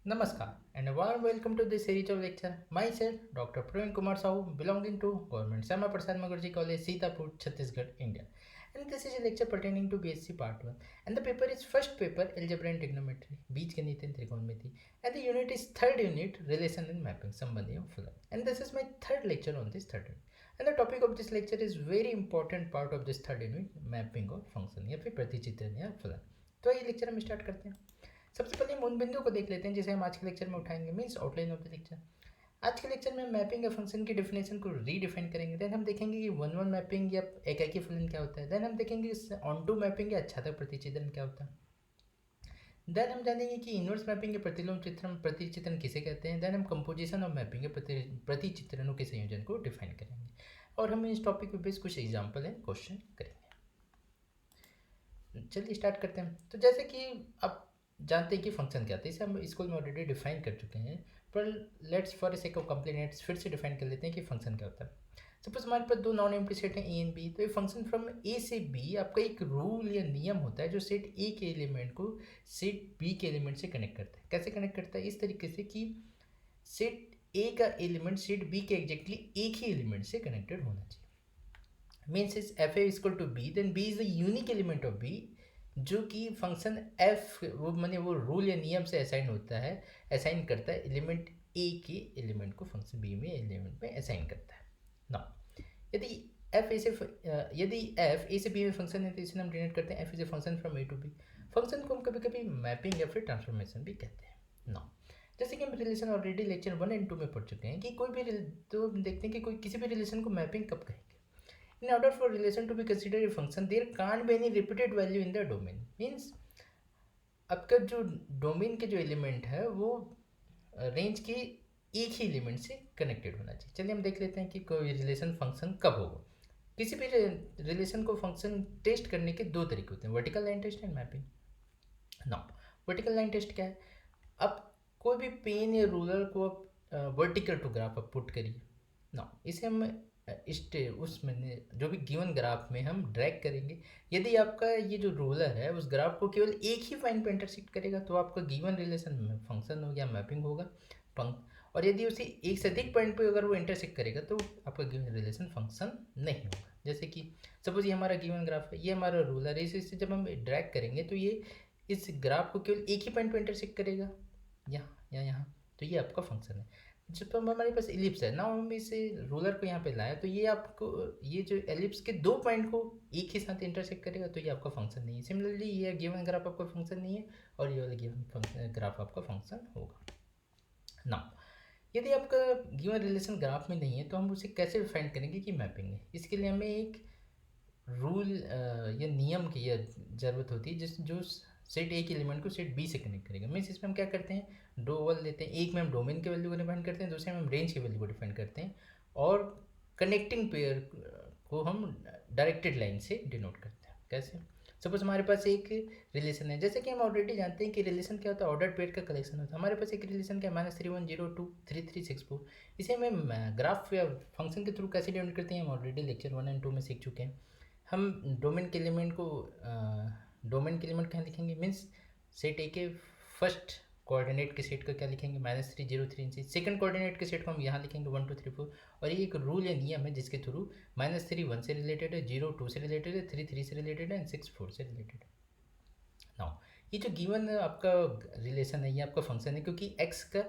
Namaskar and a warm welcome to this series of lecture. Myself, Dr. Praveen Kumar Sahu, belonging to Government Sama Prasad Mukherjee College, Sitapur, Chhattisgarh, India. And this is a lecture pertaining to BSc Part 1. And the paper is first paper, Algebra and Trigonometry, Beej and Trigonometry. And the unit is third unit, Relation and Mapping, Sambandhi of Fulan. And this is my third lecture on this third unit. And the topic of this lecture is very important part of this third unit, mapping of function या फिर प्रतिचित्रण या फलन. तो ये lecture हम start करते हैं. सबसे पहले मूल बिंदु को देख लेते हैं जिसे हम आज के लेक्चर में उठाएंगे, means outline of the lecture. आज के लेक्चर में मैपिंग या फंक्शन की डेफिनेशन को रीडिफाइन करेंगे. देन हम देखेंगे कि वन वन मैपिंग या एकाकी फलन क्या होता है. देन हम देखेंगे ऑन टू मैपिंग या अच्छादक प्रतिचित्रण क्या होता है. देन हम जानेंगे कि इनवर्स मैपिंग या प्रतिलोम चित्रण प्रतिचित्रण किसे कहते हैं. देन हम कंपोजिशन ऑफ मैपिंग या प्रतिचित्रणों के संयोजन को डिफाइन करेंगे और हम इस टॉपिक पे बेस कुछ एग्जाम्पल एंड क्वेश्चन करेंगे. चलिए स्टार्ट करते हैं. तो जैसे कि अब जानते हैं कि फंक्शन क्या था, इसे हम स्कूल में ऑलरेडी डिफाइन कर चुके हैं, पर let's for a sake of completeness फिर से डिफाइन कर लेते हैं कि फंक्शन क्या होता है. सपोज हमारे पास दो नॉन एम्प्टी सेट हैं ए एंड बी. तो ये फंक्शन फ्रॉम ए से बी आपका एक रूल या नियम होता है जो सेट ए के एलिमेंट को सेट बी के एलिमेंट से कनेक्ट करता है. कैसे कनेक्ट करता है? इस तरीके से कि सेट ए का एलिमेंट सेट बी के एग्जैक्टली एक ही एलिमेंट से कनेक्टेड होना चाहिए. Means is F A equal to B, then B is the unique element of B जो कि फंक्शन एफ वो माने वो रूल या नियम से असाइन होता है, असाइन करता है एलिमेंट ए के एलिमेंट को फंक्शन बी में एलिमेंट में असाइन करता है. ना यदि एफ ए से बी में फंक्शन है तो इसे हम डिनोट करते हैं F is a function from A to B. Function को हम कभी कभी मैपिंग या फिर ट्रांसफॉर्मेशन भी कहते हैं. ना जैसे कि हम रिलेशन ऑलरेडी लेक्चर 1 और 2 में पढ़ चुके हैं कि कोई भी तो देखते हैं कि कोई किसी भी रिलेशन को मैपिंग कब कहेंगे. In order for relation to be considered a function, there can't be any repeated value in the domain. Means आपका जो डोमेन के जो एलिमेंट है वो रेंज के एक ही एलिमेंट से कनेक्टेड होना चाहिए. चलिए हम देख लेते हैं कि कोई रिलेशन फंक्शन कब होगा. किसी भी रिलेशन को फंक्शन टेस्ट करने के दो तरीके होते हैं, vertical line test and mapping. Now vertical line test क्या है? अब कोई भी पेन या रूलर को आप वर्टिकल टू ग्राफ आप पुट करिए. नाउ इसे हम उसमें जो भी गिवन ग्राफ में हम ड्रैग करेंगे. यदि आपका ये जो रूलर है उस ग्राफ को केवल एक ही पॉइंट पे इंटरसेक्ट करेगा तो आपका गिवन रिलेशन में फंक्शन हो गया, मैपिंग होगा पंक्. और यदि उसी एक से अधिक पॉइंट पे अगर वो इंटरसेक्ट करेगा तो आपका गिवन रिलेशन फंक्शन नहीं होगा. जैसे कि सपोज ये हमारा गिवन ग्राफ है, ये हमारा रूलर है, इसे जब हम ड्रैग करेंगे तो ये इस ग्राफ को केवल एक ही पॉइंट पे इंटरसेक्ट करेगा, यहाँ या यहाँ, तो ये आपका फंक्शन है. जब हमारे पास एलिप्स है ना, हम इसे रूलर को यहाँ पे लाया तो ये आपको ये जो एलिप्स के दो पॉइंट को एक ही साथ इंटरसेक्ट करेगा तो ये आपका फंक्शन नहीं है. सिमिलरली ये गिवन ग्राफ आपका फंक्शन नहीं है और ये वाला गिवन ग्राफ आपका फंक्शन होगा. ना यदि आपका गिवन रिलेशन ग्राफ में नहीं है तो हम उसे कैसे डिफाइन करेंगे कि मैपिंग है. इसके लिए हमें एक रूल या नियम की ज़रूरत होती है जो सेट ए के एलिमेंट को सेट बी से कनेक्ट करेगा. मीन्स इसमें हम क्या करते हैं, दो वल लेते हैं. एक में हम डोमेन के वैल्यू को डिफाइन करते हैं, दूसरे में हम रेंज की वैल्यू को डिफाइन करते हैं और कनेक्टिंग पेयर को हम डायरेक्टेड लाइन से डिनोट करते हैं. कैसे? सपोज हमारे पास एक रिलेशन है, जैसे कि हम ऑलरेडी जानते हैं कि रिलेशन क्या होता है, ऑर्डर पेयर का कलेक्शन होता है. हमारे पास एक रिलेशन क्या है, -31023364. इसे हमें ग्राफ या फंक्शन के थ्रू कैसे डिनोट करते हैं हम ऑलरेडी लेक्चर 1 और 2 में सीख चुके हैं. हम डोमेन के एलिमेंट कहाँ लिखेंगे, मीन्स सेट ए के फर्स्ट कोऑर्डिनेट के सेट का क्या लिखेंगे, -303. सेकंड कोऑर्डिनेट के सेट को हम यहाँ लिखेंगे 1 2 3 4. और ये एक रूल या नियम है जिसके थ्रू -3 1 से रिलेटेड है, 0 2 से रिलेटेड है, 3 3 से रिलेटेड है एंड 6 4 से रिलेटेड है. नाउ ये जो गिवन आपका रिलेशन है ये आपका फंक्शन है क्योंकि एक्स का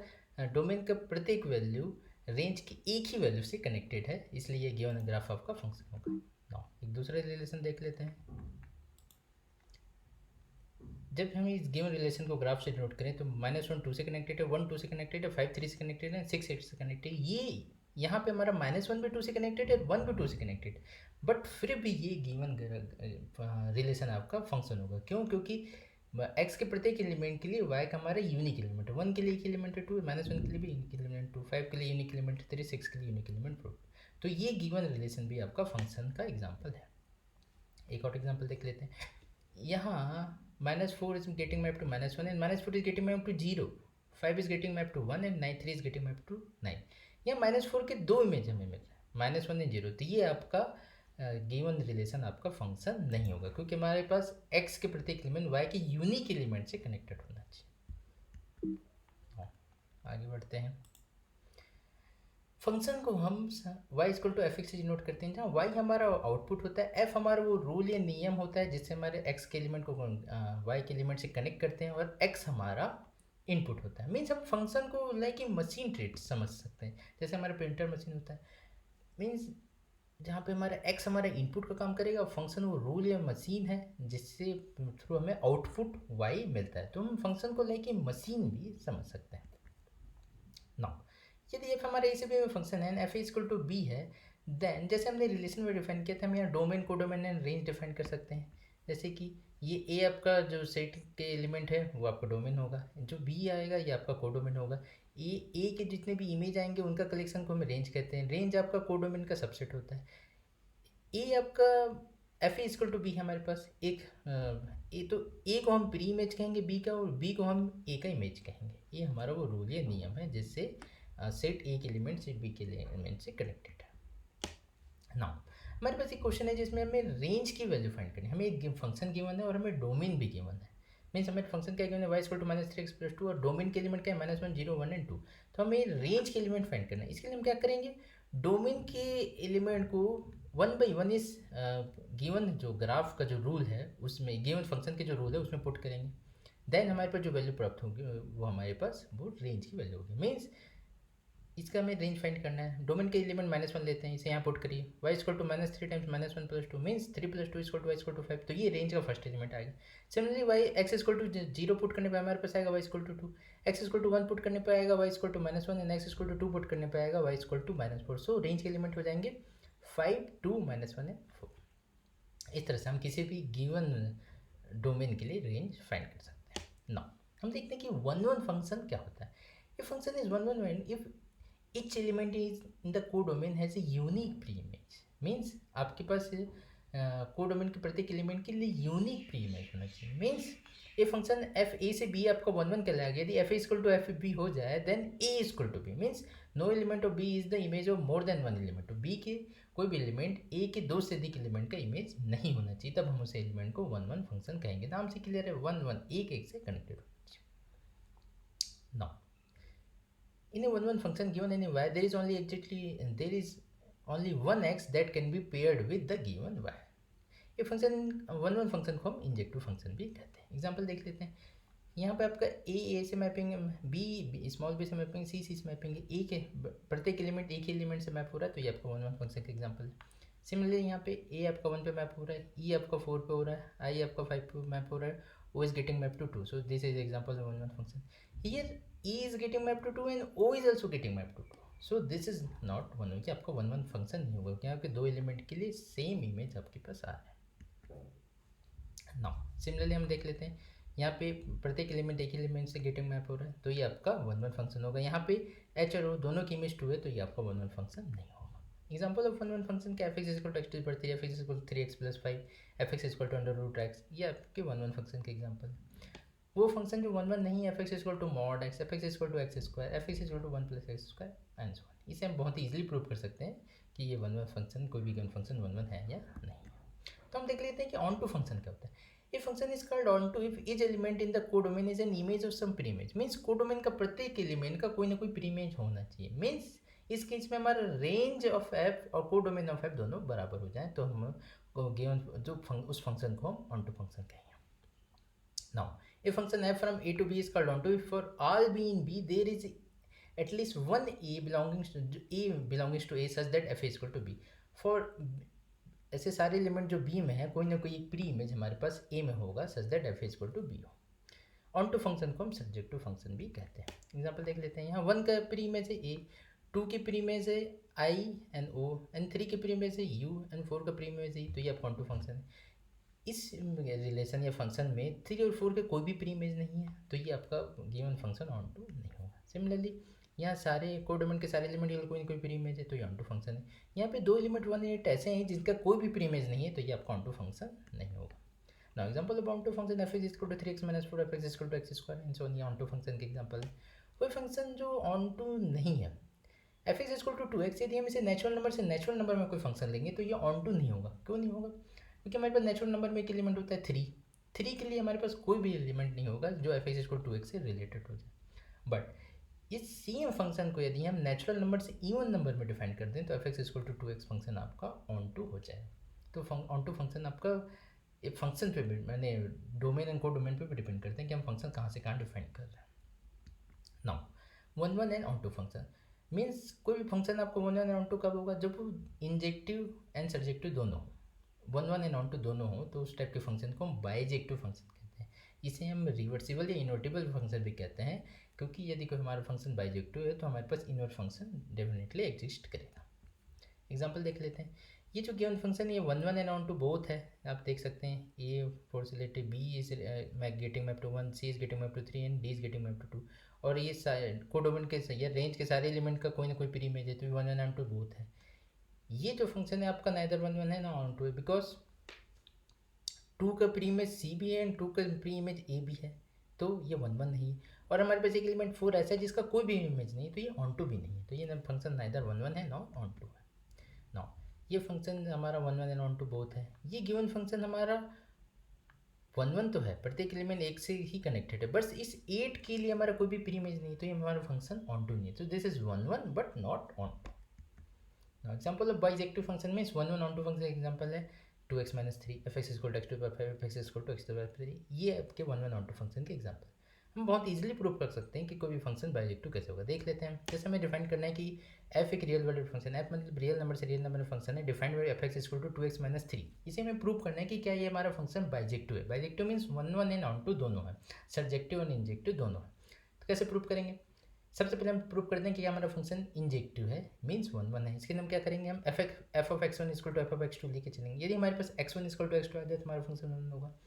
डोमेन का प्रत्येक वैल्यू रेंज की एक ही वैल्यू से कनेक्टेड है, इसलिए ये गिवन ग्राफ आपका फंक्शन होगा. नाउ एक दूसरा रिलेशन देख लेते हैं. जब हम इस गिवन रिलेशन को ग्राफ से डिनोट करें तो -1 2 से कनेक्टेड है, 1 2 से कनेक्टेड है, 5 3 से कनेक्टेड है, 6 8 से कनेक्टेड है. ये यहाँ पे हमारा -1 भी 2 से कनेक्टेड है, 1 भी 2 से कनेक्टेड है, बट फिर भी ये गिवन रिलेशन आपका फंक्शन होगा. क्यों? क्योंकि एक्स के प्रत्येक एलिमेंट के लिए वाई का हमारा यूनिक एलिमेंट है. 1 के लिए एक एलिमेंट है 2, -1 के लिए भी यूनिक एलिमेंट 2, 5 के लिए यूनिक एलिमेंट 3, 6 के लिए यूनिक एलिमेंट 4. तो ये गिवन रिलेशन भी आपका फंक्शन का एग्जाम्पल है. एक और एग्जाम्पल देख लेते हैं. यहाँ -4 is getting mapped to -1 and -4 is getting mapped to 0, 5 is getting mapped to 1 and 3 is getting mapped to 9. यहाँ -4 के दो इमेज हमें मिल रहा है, -1 और 0. तो ये आपका गिवन रिलेशन आपका फंक्शन नहीं होगा क्योंकि हमारे पास x के प्रत्येक एलिमेंट y के यूनिक एलिमेंट से कनेक्टेड होना चाहिए. आगे बढ़ते हैं। फंक्शन को हम y equal to F X से डिनोट करते हैं, जहाँ y हमारा आउटपुट होता है, f हमारा वो रूल या नियम होता है जिससे हमारे x के एलिमेंट को y के एलिमेंट से कनेक्ट करते हैं, और x हमारा इनपुट होता है। मीन्स हम फंक्शन को लाइक ए मशीन ट्रेड समझ सकते हैं, जैसे हमारा प्रिंटर मशीन होता है। मीन्स जहाँ पे हमारा x हमारा इनपुट का काम करेगा, और फंक्शन वो रूल या मशीन है जिससे थ्रू हमें आउटपुट y मिलता है। तो हम फंक्शन को लाइक ए मशीन भी समझ सकते हैं। नाउ यदि एफ हमारा ए से बी में फंक्शन है, एफ इक्वल टू बी है, देन जैसे हमने रिलेशन में डिफाइन किया था, हम यहाँ डोमेन को डोमेन एंड रेंज डिफाइन कर सकते हैं। जैसे कि ये ए आपका जो सेट के एलिमेंट है वो आपका डोमेन होगा, जो बी आएगा ये आपका कोडोमेन होगा। ए के जितने भी इमेज आएंगे उनका कलेक्शन को हम रेंज कहते हैं। रेंज आपका कोडोमेन का सबसेट होता है। ए आपका एफ इक्वल टू बी है हमारे पास एक ए, तो ए को हम प्री इमेज कहेंगे बी का, और बी को हम ए का इमेज कहेंगे। ये हमारा वो रूल या नियम है जिससे सेट ए के एलिमेंट सेट बी के एलिमेंट से कनेक्टेड है। नाउ हमारे पास एक क्वेश्चन है जिसमें हमें रेंज की वैल्यू फाइंड करनी है। हमें एक फंक्शन गिवन है और हमें डोमेन भी गिवन है। मीन्स हमें फंक्शन क्या गिवन है, Y equal to minus 3x plus 2, और डोमेन के एलिमेंट क्या है, -1 0 1 एंड 2। तो हमें रेंज के एलिमेंट फाइंड करना है। इसके लिए हम क्या करेंगे, डोमेन के एलिमेंट को 1 बाई 1 इस गिवन जो ग्राफ का जो रूल है उसमें, गिवन फंक्शन के जो रूल है उसमें पुट करेंगे। देन हमारे पास जो वैल्यू प्राप्त होगी वो हमारे पास वो रेंज की वैल्यू होगी। मीन्स इसका हमें रेंज फाइंड करना है। डोमेन के एलिमेंट -1 लेते हैं, इसे यहाँ पुट करिए, y equal to -3 times -1 plus 2 means 3 plus 2 equal to y equal to 5। तो ये रेंज का फर्स्ट एलिमेंट आएगा। Similarly y x equal to 0 put करने पर हमारे पास आएगा y equal to 2, x equal to 1 put करने पर आएगा y equal to -1, and x equal to 2 put करने पर आएगा y equal to -4। So range के एलिमेंट हो जाएंगे 5 2 -1 एंड 4। इस तरह से हम किसी भी गिवन डोमेन के लिए रेंज फाइंड कर सकते हैं। नाउ हम देखते हैं कि 1 फंक्शन क्या होता है। ये function is 1 1 if each element is in the codomain has a unique pre-image। Means आपके पास कोडोमेन के प्रत्येक एलिमेंट के लिए यूनिक प्री इमेज होना चाहिए। मीन्स ये फंक्शन एफ ए से बी आपका 1 1 कहलाएगा। यदि F A equal to F B हो जाए then A equal to B, means no element of B is the image of more than 1 element. B के कोई भी एलिमेंट ए के 2 से अधिक एलिमेंट का इमेज नहीं होना चाहिए, तब हम उस एलिमेंट को 1 1 फंक्शन कहेंगे। नाम से क्लियर है, 1 1 एक से कनेक्टेड होना चाहिए। Now in a 1 1 function given any y, there is only one x that can be paired with the given y। ये फंक्शन 1 1 फंक्शन को हम इंजेक्टिव फंक्शन भी कहते हैं। एग्जांपल देख लेते हैं। यहाँ पे आपका ए से मैपिंग, बी स्मॉल बी से मैपिंग, सी से मैपिंग, ए के प्रत्येक एलिमेंट एक ही एलिमेंट से मैप हो रहा है, तो ये आपका 1 1 फंक्शन का एग्जांपल है। सिमिलरली यहाँ पे ए आपका 1 पे मैप हो रहा है, ई आपका 4 पे हो रहा है, आई आपका 5 पे मैप हो रहा है, O is getting map to 2। So this is example of 1 1 function. Here E is getting mapped to 2 and O is also getting mapped to 2. So this is not 1 1 कि आपका 1 1 फंक्शन नहीं होगा, क्या आपके दो एलिमेंट के लिए सेम इमेज आपके पास आ रहा है। नाउ सिमिलरली हम देख लेते हैं, यहाँ पे प्रत्येक एलिमेंट एक एलिमेंट से गेटिंग मैप हो रहा है, तो ये आपका 1 1 फंक्शन होगा। यहाँ पे H और O दोनों की इमेज 2 है, तो ये आपका 1 1 फंक्शन नहीं होगा। एग्जाम्पल ऑफ 1 1 फंक्शन क्या, F x equal to x to 3, F x equal to 3x plus 5, F x equal to under root X, ये आपके 1 1 फंक्शन के एग्जाम्पल है। वो फंक्शन जो 1 1 नहीं है, F x equal to mod X, F x equal to x square, F x equal to 1 plus X square and so on. इसे हम बहुत ईजिली प्रूव कर सकते हैं कि ये 1 1 फंक्शन, कोई भी गिवन फंक्शन 1 1 है या नहीं। तो हम देख लेते हैं कि ऑन टू फंक्शन क्या होता है। ये function is called onto if each element in the codomain is an image of some pre image. Means codomain का प्रत्येक एलिमेंट का कोई ना कोई प्री इमेज होना चाहिए। मीन्स इस केस में हमारा रेंज ऑफ एफ और कोडोमेन ऑफ एफ दोनों बराबर हो जाए, तो हम गिवन जो उस फंक्शन को हम ऑन टू फंक्शन कहेंगे। Now a function f from a to b is called onto if for all b in b there is at least one a belongs to a such that f is equal to b। for ऐसे सारे element जो b में है कोई ना कोई एक pre image हमारे पास a में होगा such that f is equal to b हो। ऑन टू फंक्शन को हम सब्जेक्टिव फंक्शन भी कहते हैं। एग्जांपल देख लेते हैं। यहाँ 1 का प्री इमेज है a, 2 की प्री इमेज है i एंड o, एंड 3 की प्री इमेज है u, एंड 4 का प्री इमेज है e, तो ये आपका ऑन टू फंक्शन है। इस रिलेशन या फंक्शन में 3 और 4 के कोई भी प्री इमेज नहीं है, तो ये आपका गिवन फंक्शन ऑन टू नहीं होगा। सिमिलरली यहाँ सारे कोडोमेन के सारे एलिमेंट के कोई ना कोई प्री इमेज है, तो ये ऑन टू फंक्शन है। यहाँ पे 2 एलिमेंट 1 8 ऐसे हैं जिनका कोई भी प्री इमेज नहीं है, तो ये आपका ऑन टू फंक्शन नहीं होगा। Now example of onto function F is equal to 3x - 4, F x equal to x square and so on. ये ऑन टू फंक्शन के एग्जांपल है। कोई फंक्शन जो ऑन टू नहीं है, F x equal to 2x, यदि हम इसे नेचुरल नंबर से नेचुरल नंबर में कोई फंक्शन लेंगे तो ये ऑन टू नहीं होगा। क्यों नहीं होगा? क्योंकि हमारे पास नेचुरल नंबर में एक एलिमेंट होता है 3 के लिए हमारे पास कोई भी एलिमेंट नहीं होगा जो F x equal to 2x से रिलेटेड हो जाए। बट इस सेम फंक्शन को यदि हम नेचुरल नंबर से इवन नंबर में डिफाइन कर दें तो F x equal to 2x function आपका ऑन टू हो जाए। तो ऑन टू फंक्शन आपका एक फंक्शन पे भी मैंने डोमेन एंड को डोमेन पे भी डिपेंड करते हैं कि हम फंक्शन कहाँ से कहाँ डिफाइन कर रहे हैं। Now one one and onto function means कोई भी फंक्शन आपको one one and onto कब होगा, जब वो इंजेक्टिव एंड सब्जेक्टिव दोनों हो, one one and onto दोनों हो, तो उस टाइप के फंक्शन को हम बाइजेक्टिव फंक्शन कहते हैं। इसे हम रिवर्सिबल या इन्वर्टिबल फंक्शन भी कहते हैं, क्योंकि यदि कोई हमारा फंक्शन बाइजेक्टिव है तो हमारे पास इन्वर्ट फंक्शन डेफिनेटली एग्जिस्ट करेगा। एग्जाम्पल देख लेते हैं। ये जो गिवन फंक्शन ये one one and onto both है, आप देख सकते हैं A for selected B is getting map to 1, C is getting map to 3 and D is getting map to 2। और ये कोडोमेन के या रेंज के सारे एलिमेंट का कोई ना कोई प्री इमेज है, तो one one and to both है। ये जो फंक्शन है आपका नाइदर वन वन है ना ऑन टू है, बिकॉज 2 का प्री इमेज सी भी है एंड 2 का प्री इमेज ए भी है, तो ये वन वन नहीं। और हमारे पास एक एलिमेंट 4 ऐसा है जिसका कोई भी इमेज नहीं, तो ये ऑन टू भी नहीं है, तो ये फंक्शन नाइदर वन वन है नॉट ऑन टू है। नाउ ये फंक्शन हमारा one one and onto both है। ये गिवन फंक्शन हमारा वन वन तो है, प्रत्येक एलिमेंट एक से ही कनेक्टेड है, बस इस 8 के लिए हमारा कोई भी प्री इमेज नहीं, तो ये हमारा फंक्शन ऑन टू नहीं है, तो this is one one but not onto. Now example of bijective function means one one onto function example है 2x minus 3 F x equal to x to power 5 F x equal to x to power 3। ये आपके one one onto function के example. हम बहुत easily prove कर सकते हैं कि कोई भी फंक्शन बाइजेक्टिव कैसे होगा, देख लेते हैं। जैसे हमें डिफाइन करना है कि एफ एक रियल वैल्यूड फंक्शन है, एफ मतलब रियल नंबर से रियल नंबर फंक्शन है, defined by F x equal to 2x minus 3। इसे हमें प्रूव करना है कि क्या ये हमारा फंक्शन बाइजेक्टिव है। Bijective means one one and onto दोनों है, सब्जेक्टिव और इंजेक्टिव दोनों है। तो कैसे प्रूव करेंगे? सबसे पहले हम प्रूव करते हैं कि हमारा फंक्शन इंजेक्टिव है, मीन्स वन वन है। इसके लिए हम क्या करेंगे, हम f of x one equal to f of x two लेके चलेंगे। यदि हमारे पास x one equal to x two आ जाए तो हमारा फंक्शन वन होगा।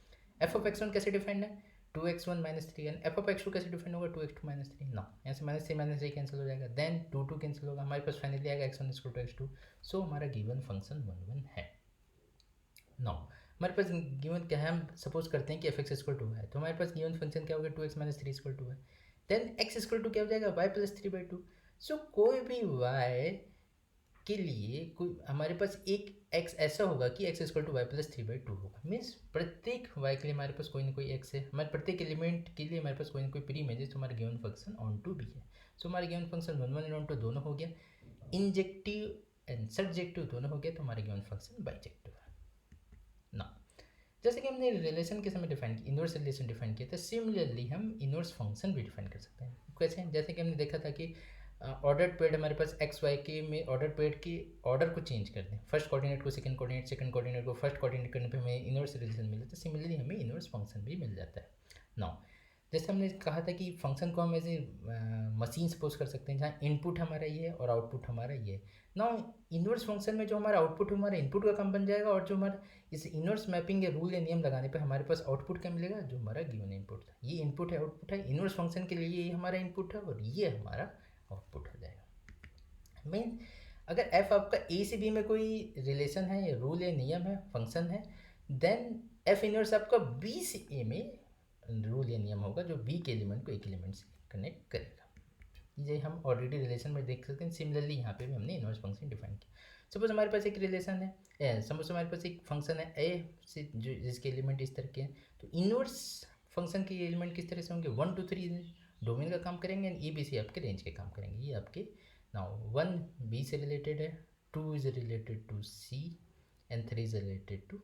एफ ऑफ एक्स वन कैसे डिफाइंड है, 2x1 minus 3, and f of x two कैसे डिफाइंड होगा, 2x2 माइनस 3। ना यहाँ से माइनस थ्री कैंसिल हो जाएगा, देन 2 कैंसिल होगा, हमारे पास फाइनली आएगा x1 equal to x2। So हमारा गिवन फंक्शन वन वन है। नाउ हमारे पास गिवन क्या है, हम सपोज करते हैं कि एफ एक्स इक्वल टू है, तो हमारे पास गिवन फंक्शन क्या होगा, 2x माइनस 3 इक्वल टू है। देन x इक्वल टू क्या हो जाएगा, y प्लस 3/2। सो कोई भी y के लिए कोई हमारे पास एक x ऐसा होगा कि x equal to Y plus 3/2 होगा। मीन्स प्रत्येक y के लिए हमारे पास कोई ना कोई x है, हमारे प्रत्येक एलिमेंट के लिए हमारे पास कोई ना कोई प्री इमेज है, तो हमारा गिवन फंक्शन ऑन टू भी है। सो हमारा given function one one and onto दोनों हो गया, इंजेक्टिव एंड सब्जेक्टिव दोनों हो गया, तो हमारा गिवन फंक्शन बाइजेक्टिव है। ना जैसे कि हमने रिलेशन के समय डिफाइन किया, इनवर्स रिलेशन डिफाइन किया था, सिमिलरली हम इनवर्स फंक्शन भी डिफाइन कर सकते हैं। कैसे? जैसे कि हमने देखा था कि ऑर्डर पेड हमारे पास एक्स वाई के में ऑर्डर पेड के ऑर्डर को चेंज कर दें, फर्स्ट कोऑर्डिनेट को सेकंड कोऑर्डिनेट को फर्स्ट कोऑर्डिनेट करने पे हमें इनवर्स रिलेशन मिल जाता है, सिमिलरली हमें इनवर्स फंक्शन भी मिल जाता है। नाउ जैसे हमने कहा था कि फंक्शन को हम ऐसे मशीन सपोज कर सकते हैं जहाँ इनपुट हमारा ये है और आउटपुट हमारा ये है। नाउ इनवर्स फंक्शन में जो हमारा आउटपुट हमारा इनपुट का काम बन जाएगा, और जो हमारा इस इनवर्स मैपिंग या रूल या नियम लगाने पे हमारे पास आउटपुट क्या मिलेगा, जो हमारा गिवन इनपुट था। ये इनपुट है आउटपुट है, इनवर्स फंक्शन के लिए ये हमारा इनपुट है और ये हमारा आउटपुट हो जाएगा। मीन अगर एफ आपका ए से बी में कोई रिलेशन है या रूल या नियम है, फंक्शन है, देन एफ इनवर्स आपका बी से ए में रूल या नियम होगा जो बी के एलिमेंट को एक एलिमेंट से कनेक्ट करेगा। ये हम ऑलरेडी रिलेशन में देख सकते हैं, सिमिलरली यहाँ पे भी हमने इनवर्स फंक्शन डिफाइन किया। सपोज हमारे पास एक रिलेशन है, सपोज हमारे पास एक फंक्शन है ए से जो जिसके एलिमेंट इस तरह के हैं, तो इनवर्स फंक्शन के एलिमेंट किस तरह से होंगे, 1 2 3 डोमेन का काम करेंगे एंड ए बी सी आपके रेंज के काम करेंगे। ये आपके नाउ 1 बी से रिलेटेड है, 2 is related to C and 3 is related to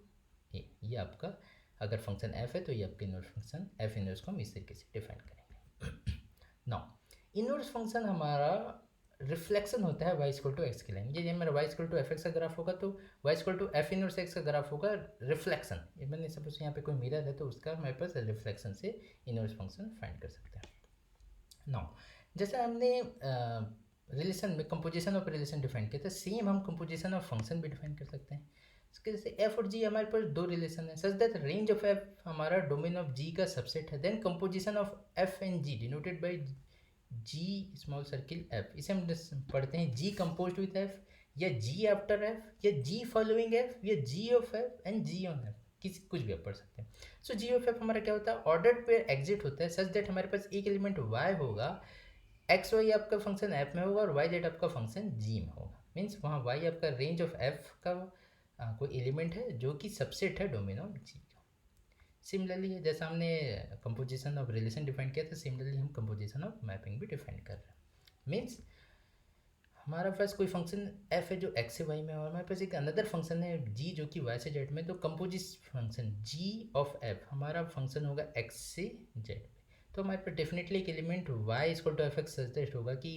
A. ये आपका अगर फंक्शन एफ है तो ये आपके इनवर्स फंक्शन एफ इनवर्स को हम इस तरीके से डिफाइन करेंगे। नाउ इनवर्स फंक्शन हमारा रिफ्लेक्शन होता है वाई इक्वल टू एक्स के लाइन। ये मेरा Y equal to F X का ग्राफ होगा, तो Y equal to F inverse X का ग्राफ होगा रिफ्लेक्शन। ये मैंने सपोज यहाँ पे कोई मिरर है तो उसका हमारे पास रिफ्लेक्शन से इनवर्स फंक्शन फाइंड कर सकते हैं। नाउ जैसे हमने रिलेशन में कंपोजिशन ऑफ रिलेशन डिफाइन किया था, सेम हम कंपोजिशन ऑफ फंक्शन भी डिफाइन कर सकते हैं। जैसे एफ और जी हमारे पास दो रिलेशन है, such that range of F हमारा डोमेन ऑफ जी का सबसेट है, then composition of F and G denoted by G small circle F. इसे हम पढ़ते हैं जी कंपोज्ड विथ एफ, या जी आफ्टर एफ, या जी फॉलोइंग एफ, या g of F and g on f, किसी कुछ भी आप पढ़ सकते हैं। सो जी ऑफ एफ हमारा क्या होता है, ऑर्डर पे एग्जिट होता है, सच दैट हमारे पास एक एलिमेंट वाई होगा, एक्स वाई आपका फंक्शन एफ में होगा और वाई जेड आपका फंक्शन जी में होगा। मीन्स वहाँ वाई आपका रेंज ऑफ एफ का कोई एलिमेंट है जो कि सबसेट है डोमेन ऑफ जी का। सिमिलरली जैसा हमने कंपोजिशन ऑफ रिलेशन डिफाइन किया था, सिमिलरली हम कंपोजिशन ऑफ मैपिंग भी डिफाइन कर रहे हैं। मीन्स हमारा पास कोई फंक्शन एफ है जो एक्स से वाई में है और हमारे पास एक अनदर फंक्शन है जी जो कि वाई से जेड में, तो composite function G of F हमारा फंक्शन होगा एक्स से जेड में। तो हमारे पास डेफिनेटली एक element Y equal to F X suggest होगा कि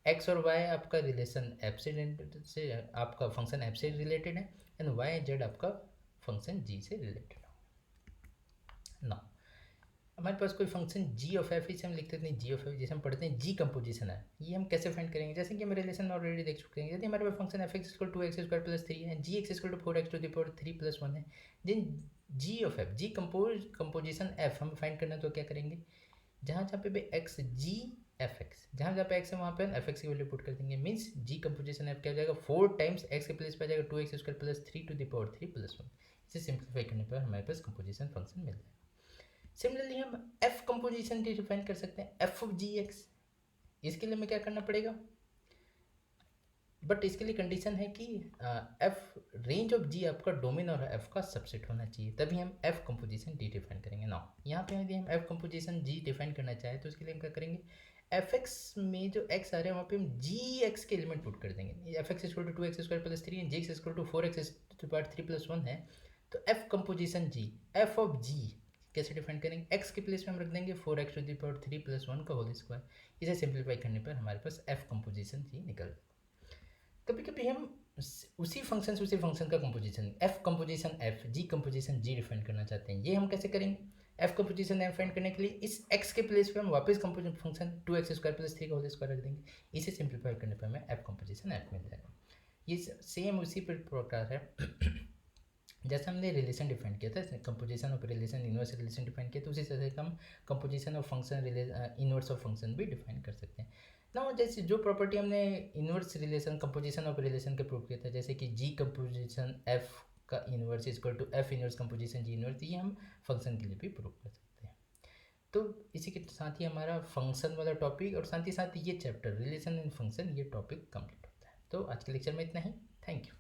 एक्स और वाई आपका रिलेशन एफ से आपका फंक्शन एफ से रिलेटेड है एंड वाई एंड जेड आपका फंक्शन जी से रिलेटेड है ना। हमारे पास कोई फंक्शन जी ऑफ एफ, इसे हम लिख देते हैं जी ऑफ एफ, जैसे हम पढ़ते हैं जी कंपोजिशन है, ये हम कैसे फाइंड करेंगे, जैसे कि हम रिलेशन में ऑलरेडी देख चुके हैं। यदि हमारे पास function f x equal to x square plus 3 है, g x equal to 4x to the power 3 plus 1 है, जिन g of f g composition f हम फाइंड करना, तो क्या करेंगे, जहाँ जहाँ पे भी एक्स जी एफ एक्स, जहाँ जहाँ पे एक्स है वहाँ पे एफ एक्स की वैल्यू पुट कर देंगे। मीन्स जी कंपोजिशन एफ क्या हो जाएगा, 4 टाइम्स एक्स के प्लेस पे आ जाएगा 2x square plus 3 to the power 3 plus 1। इसे सिंप्लीफाई करने पर हमारे पास कंपोजिशन फंक्शन मिल जाएगा। सिमिलरली हम एफ कंपोजिशन डिफाइन कर सकते हैं, एफ ऑफ जी एक्स। इसके लिए हमें क्या करना पड़ेगा, बट इसके लिए कंडीशन है कि एफ रेंज ऑफ जी आपका डोमेन और एफ का सबसेट होना चाहिए, तभी हम एफ कंपोजिशन डी डिफाइन करेंगे ना। यहाँ पे यदि हम एफ कंपोजिशन जी डिफाइन करना चाहें तो इसके लिए हम क्या करेंगे, एफ एक्स में जो एक्स आ रहे हैं वहाँ पे हम जी एक्स के एलिमेंट पुट कर देंगे। F x equal to 2x square plus 3 है, g x equal to 4x to power 3 plus 1 है, तो f composition g, f of g कैसे डिफाइन करेंगे, एक्स के प्लेस में हम रख देंगे 4x to the power 3 plus 1 का होल स्क्वायर। इसे सिंप्लीफाई करने पर हमारे पास एफ कंपोजिशन जी निकल। कभी कभी हम उसी फंक्शन से उसी फंक्शन का composition f composition f g composition g define करना चाहते हैं। ये हम कैसे करेंगे, एफ कंपोजिशन एफ फाइंड करने के लिए इस एक्स के प्लेस पे हम वापस composition function 2x square plus 3 का होल स्क्वायर रख देंगे। इसे सिंप्लीफाई करने पर हमें एफ कंपोजिशन एफ मिल जाएगा। ये सेम उसी प्रकार है जैसे हमने रिलेशन डिफाइन किया था, composition of relation inverse relation define किया, तो उसी तरह से हम composition of function inverse of function भी डिफाइन कर सकते हैं ना। जैसे जो प्रॉपर्टी हमने inverse relation composition of relation के प्रूव किया था, जैसे कि जी कंपोजिशन एफ का inverse equal to F inverse composition G inverse, ये हम फंक्शन के लिए भी प्रूव कर सकते हैं। तो इसी के साथ ही हमारा फंक्शन वाला टॉपिक और साथ ही साथ ये चैप्टर रिलेशन एंड फंक्शन ये टॉपिक कंप्लीट होता है। तो आज के लेक्चर में इतना ही। Thank you.